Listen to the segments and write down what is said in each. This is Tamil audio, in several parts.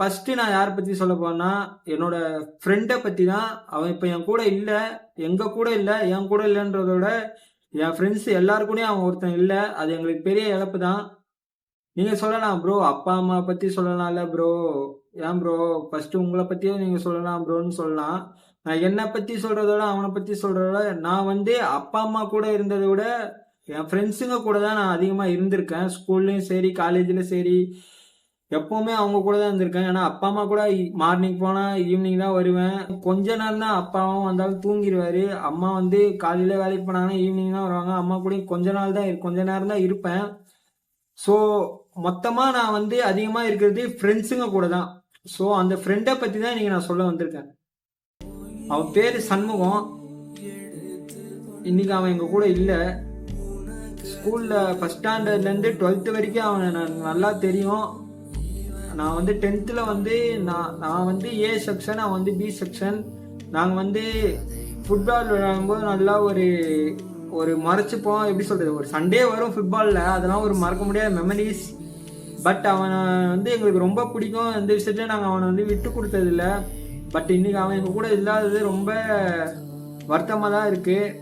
ஃபர்ஸ்ட் நான் யாரை பற்றி சொல்ல போனா என்னோட ஃப்ரெண்டை பற்றி தான். அவன் இப்போ என் கூட இல்லை, எங்கள் கூட இல்லை, என் கூட இல்லைன்றத விட என் ஃப்ரெண்ட்ஸ் எல்லாரு கூடயும் அவன் ஒருத்தன் இல்லை. அது எங்களுக்கு பெரிய இழப்பு தான். நீங்கள் சொல்லலாம் ப்ரோ, அப்பா அம்மா பற்றி சொல்லலாம்ல ப்ரோ. ஏன் ப்ரோ, ஃபர்ஸ்ட் உங்களை பற்றியும் நீங்கள் சொல்லலாம் ப்ரோன்னு சொல்லலாம். நான் என்னை பற்றி சொல்கிறத விட அவனை பற்றி சொல்கிறத விட நான் வந்து அப்பா அம்மா கூட இருந்ததை விட என் ஃப்ரெண்ட்ஸுங்க கூட தான் நான் அதிகமாக இருந்திருக்கேன். ஸ்கூல்லையும் சரி, காலேஜில் சரி, எப்போவுமே அவங்க கூட தான் இருந்திருக்கேன். ஏன்னா அப்பா அம்மா கூட மார்னிங் போனால் ஈவினிங் தான் வருவேன். கொஞ்ச நேரம் தான் அப்பாவும் வந்தாலும் தூங்கிடுவார். அம்மா வந்து காலையில் வேலைக்கு போனாங்கன்னா ஈவினிங் தான் வருவாங்க. அம்மா கூட கொஞ்ச நேரம் தான் இருப்பேன். ஸோ மொத்தமாக நான் வந்து அதிகமாக இருக்கிறது ஃப்ரெண்ட்ஸுங்க கூட தான். ஸோ அந்த ஃப்ரெண்டை பற்றி தான் இன்னைக்கு நான் சொல்ல வந்திருக்கேன். அவன் பேர் சண்முகம். இன்னைக்கு அவன் எங்கள் கூட இல்லை. ஸ்கூலில் ஃபஸ்ட் ஸ்டாண்டர்ட்லேருந்து 12th வரைக்கும் அவனை நல்லா தெரியும். நான் வந்து 10th வந்து நான் வந்து ஏ செக்ஷன், அவன் வந்து பி செக்ஷன். நாங்கள் வந்து ஃபுட்பால் விளையாடும்போது நல்லா ஒரு மறைச்சிப்போம். எப்படி சொல்கிறது, ஒரு சண்டே வரும் ஃபுட்பாலில். அதெல்லாம் ஒரு மறக்க முடியாத மெமரிஸ். பட் அவனை வந்து எங்களுக்கு ரொம்ப பிடிக்கும். எந்த விஷயத்துலையும் நாங்கள் அவனை வந்து விட்டு கொடுத்ததில்ல. பட் இன்றைக்கி அவன் எங்கள் கூட இல்லாதது ரொம்ப வருத்தமாக தான் இருக்குது.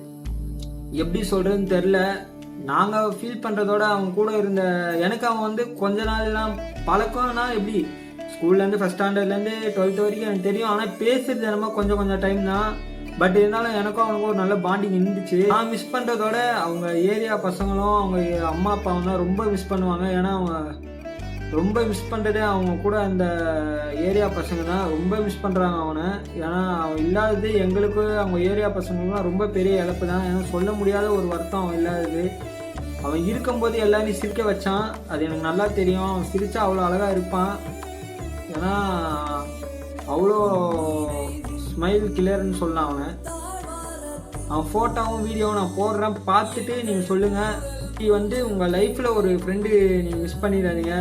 எப்படி சொல்கிறதுன்னு தெரில. நாங்கள் ஃபீல் பண்ணுறதோட அவன் கூட இருந்த எனக்கு அவன் வந்து கொஞ்ச நாள்லாம் பழக்கம்னா எப்படி, ஸ்கூல்லேருந்து ஃபஸ்ட் ஸ்டாண்டர்ட்லேருந்து 12th வரைக்கும் எனக்கு தெரியும். ஆனால் பேசுறது என்னமோ கொஞ்சம் டைம் தான். பட் இருந்தாலும் எனக்கும் அவனுக்கும் ஒரு நல்ல பாண்டிங் இருந்துச்சு. நான் மிஸ் பண்ணுறதோட அவங்க ஏரியா பசங்களும் அவங்க அம்மா அப்பாவும் தான் ரொம்ப மிஸ் பண்ணுவாங்க. ஏன்னா அவங்க ரொம்ப மிஸ் பண்ணுறதே அவங்க கூட அந்த ஏரியா பசங்க தான் ரொம்ப மிஸ் பண்ணுறாங்க அவனை. ஏன்னா அவன் இல்லாதது எங்களுக்கு அவங்க ஏரியா பசங்களுக்குலாம் ரொம்ப பெரிய இழப்பு தான். ஏன்னா சொல்ல முடியாத ஒரு வருத்தம் அவன் இல்லாதது. அவன் இருக்கும்போது எல்லாரையும் சிரிக்க வச்சான். அது எனக்கு நல்லா தெரியும். அவன் சிரித்தா அவ்வளோ அழகாக இருப்பான். ஏன்னா அவ்வளோ ஸ்மைல் கிளியர்னு சொல்லலாம் அவனை. அவன் ஃபோட்டோவும் வீடியோவும் நான் போடுறேன், பார்த்துட்டு நீங்கள் சொல்லுங்கள். இது வந்து உங்கள் லைஃப்பில் ஒரு ஃப்ரெண்டு நீங்கள் மிஸ் பண்ணிடாதீங்க.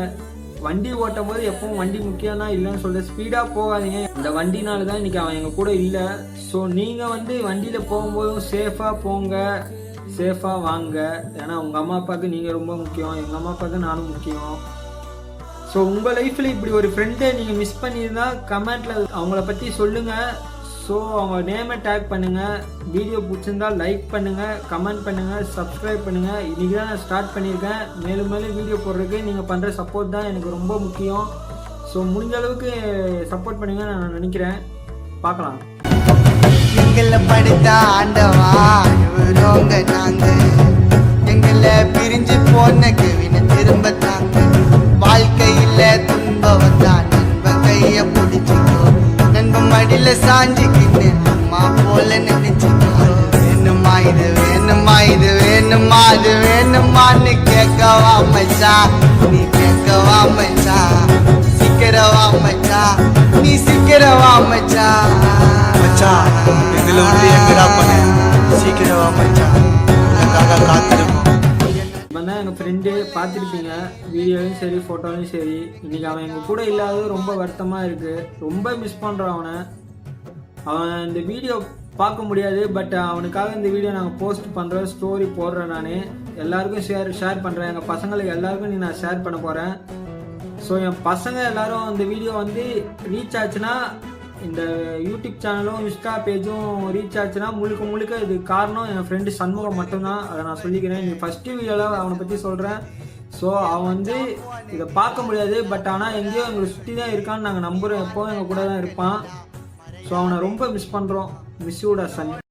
வண்டி ஓட்டும் போது எப்பவும் வண்டி முக்கியம் தான், இல்லைன்னு சொல்ல ஸ்பீடாக போகாதீங்க. இந்த வண்டினால தான் இன்றைக்கி அவன் எங்கள் கூட இல்லை. ஸோ நீங்கள் வந்து வண்டியில் போகும்போதும் சேஃபாக போங்க, சேஃபாக வாங்க. ஏன்னா உங்கள் அம்மா அப்பாவுக்கு நீங்கள் ரொம்ப முக்கியம், எங்கள் அம்மா அப்பாவுக்கு நானும் முக்கியம். ஸோ உங்கள் லைஃப்பில் இப்படி ஒரு ஃப்ரெண்டை நீங்கள் மிஸ் பண்ணியிருந்தா கமெண்ட்டில் அவங்கள பற்றி சொல்லுங்கள். ஸோ அவங்க நேமை டேக் பண்ணுங்கள். வீடியோ பிடிச்சிருந்தால் லைக் பண்ணுங்கள், கமெண்ட் பண்ணுங்கள், சப்ஸ்கிரைப் பண்ணுங்கள். இன்றைக்கி தான் நான் ஸ்டார்ட் பண்ணியிருக்கேன். மேலும் வீடியோ போடுறதுக்கு நீங்கள் பண்ணுற சப்போர்ட் தான் எனக்கு ரொம்ப முக்கியம். ஸோ முடிஞ்ச அளவுக்கு சப்போர்ட் பண்ணுங்கள் நான் நினைக்கிறேன். பார்க்கலாம். எங்களை படித்த ஆண்டவா நாங்கள் எங்களை பிரிஞ்சு போன கவினை திரும்ப தாங்க. வாழ்க்கையில் துன்ப வந்தா நண்பன் கையை பிடிச்சிக்கோ, நண்பன் மடியில சாஞ்சிக்கிட்டு அம்மா போல நினைச்சிக்கோ. வேணுமா இது வேணுமா இது வேணுமா அது வேணுமான்னு கேட்கவா மச்சா, நீ கேட்கவா மச்சா, சீக்கிரவா மச்சா, நீ சீக்கிரவா மச்சா. மச்சா எங்களை வந்து எங்கடா பண்ண, சீக்கிரவா மச்சா, உனக்காக காத்திருக்கோம். தான் எங்கள் ஃப்ரெண்டு பார்த்துருப்பீங்க, வீடியோலையும் சரி ஃபோட்டோலையும் சரி. இன்றைக்கி அவன் எங்கள் கூட இல்லாதது ரொம்ப வருத்தமாக இருக்குது. ரொம்ப மிஸ் பண்ணுறான் அவனை. அவன் இந்த வீடியோ பார்க்க முடியாது, பட் அவனுக்காக இந்த வீடியோ நாங்கள் போஸ்ட் பண்ணுறோம், ஸ்டோரி போடுறேன். நான் எல்லாருக்கும் ஷேர் பண்ணுறேன். எங்கள் பசங்களுக்கு எல்லாருக்கும் நான் ஷேர் பண்ண போகிறேன். ஸோ என் பசங்க எல்லோரும் இந்த வீடியோ வந்து ரீச் ஆச்சுன்னா, இந்த யூடியூப் சேனலும் இன்ஸ்டா பேஜும் ரீச் ஆச்சுன்னா முழுக்க இது காரணம் என் ஃப்ரெண்டு சண்முகம் மட்டும்தான். அதை நான் சொல்லிக்கிறேன். நீ ஃபஸ்ட்டு வீடியோவில் அவனை பற்றி சொல்கிறேன். ஸோ அவன் வந்து இதை பார்க்க முடியாது, பட் ஆனால் எங்கேயோ எங்களை சுற்றி தான் இருக்கான்னு நாங்கள் நம்புகிறோம். எப்போவும் எங்கள் கூட தான் இருப்பான். ஸோ அவனை ரொம்ப மிஸ் பண்ணுறோம். மிஸ் யூடா சன்.